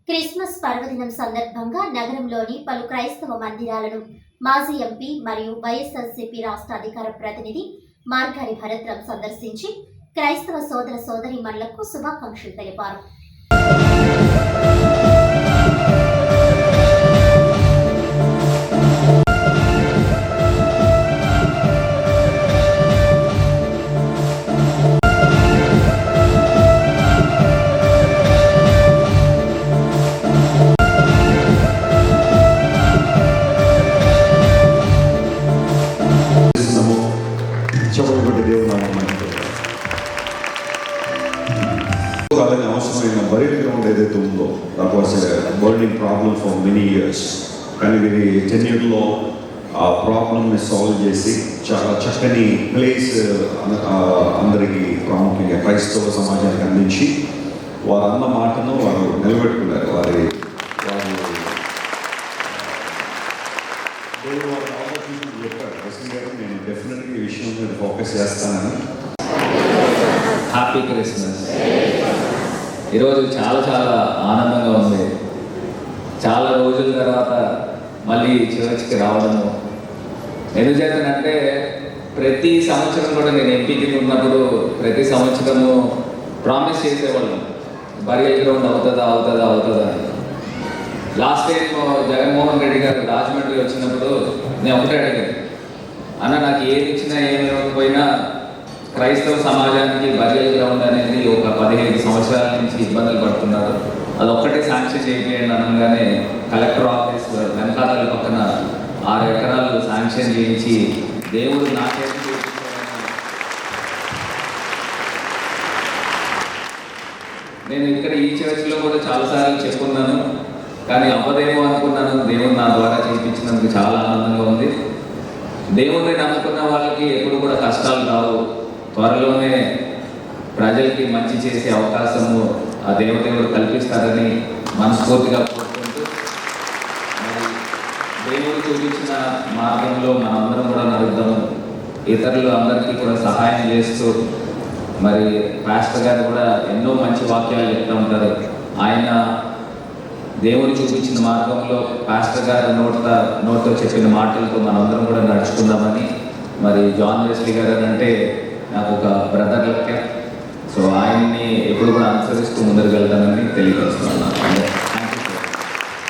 Christmas పర్వదినం సందర్భంగా నగరంలోని పలు క్రైస్తవ మందిరాలను మాజీ ఎంపీ మరియు వైఎస్ఆర్సీపీ రాష్ట్ర అధికార ప్రతినిధి మార్గారి భరత్రాం సందర్శించి క్రైస్తవ సోదర సోదరీమణులకు శుభాకాంక్షలు తెలిపారు. అలాగే అవసరమైన బరీడ్ గ్రౌండ్ ఏదైతే ఉందో that was burning problem for many years. కానీ వీరి టెన్యూర్లో ఆ ప్రాబ్లమ్ని సాల్వ్ చేసి చాలా చక్కని ప్లేస్ అందరికీ ప్రాముఖ్యంగా క్రైస్తవ సమాజానికి అందించి వారు అన్న మాటను వారు నిలబెట్టుకున్నారు. వారు చెప్పారు, నేను డెఫినెట్గా ఈ విషయం మీద ఫోకస్ చేస్తానని. Happy Christmas. ఈరోజు చాలా చాలా ఆనందంగా ఉంది. చాలా రోజుల తర్వాత మళ్ళీ చర్చ్కి రావడము. ఎందుచేతనంటే ప్రతి సంవత్సరం కూడా నేను ఎంపీకి ఉన్నప్పుడు ప్రతి సంవత్సరము ప్రామిస్ చేసేవాళ్ళం, బరియల్ గ్రౌండ్ అవుతుందా అవుతుందా అవుతుందా అని. లాస్ట్ టైం జగన్మోహన్ రెడ్డి గారు రాజమండ్రి వచ్చినప్పుడు నేను ఒకటే అడిగాను, అన్న నాకు ఏది ఇచ్చినా ఏమి ఇవ్వకపోయినా క్రైస్తవ సమాజానికి బరియల్ గ్రౌండ్ అనేది ఒక 15 సంవత్సరాల నుంచి ఇబ్బందులు పడుతున్నారు, అది ఒక్కటే శాంక్షన్ చేయండి అనగానే కలెక్టర్ ఆఫీస్ వెనకాతల పక్కన 6 ఎకరాలు శాంక్షన్ చేయించి దేవుడు నాకైతే నేను ఇక్కడ ఈ చర్చ్లో కూడా చాలాసార్లు చెప్పుకున్నాను, కానీ అవ్వదేమో అనుకున్నాను. దేవుడు నా ద్వారా చేయించినందుకు చాలా ఆనందంగా ఉంది. దేవుడిని నమ్ముకున్న వాళ్ళకి ఎప్పుడు కూడా కష్టాలు రావు. త్వరలోనే ప్రజలకి మంచి చేసే అవకాశము ఆ దేవదేవుడు కల్పిస్తారని మనస్ఫూర్తిగా కోరుకుంటూ, మరి దేవుడు చూపించిన మార్గంలో మనందరం కూడా నడుద్దాము. ఇతరులు అందరికీ కూడా సహాయం చేస్తూ, మరి పాస్టర్ గారు కూడా ఎన్నో మంచి వాక్యాలు చెప్తూ ఉంటారు. ఆయన దేవుడు చూపించిన మార్గంలో పాస్టర్ గారు నోటితో చెప్పిన మాటలతో మనందరం కూడా నడుచుకుందామని. మరి జాన్ వెస్లీ గారు అంటే నాకు ఒక బ్రదర్ లెక్క. సో ఆయన్ని ఎప్పుడు కూడా అనుసరిస్తూ ముందుకు వెళ్తానని తెలియజేస్తున్నాను.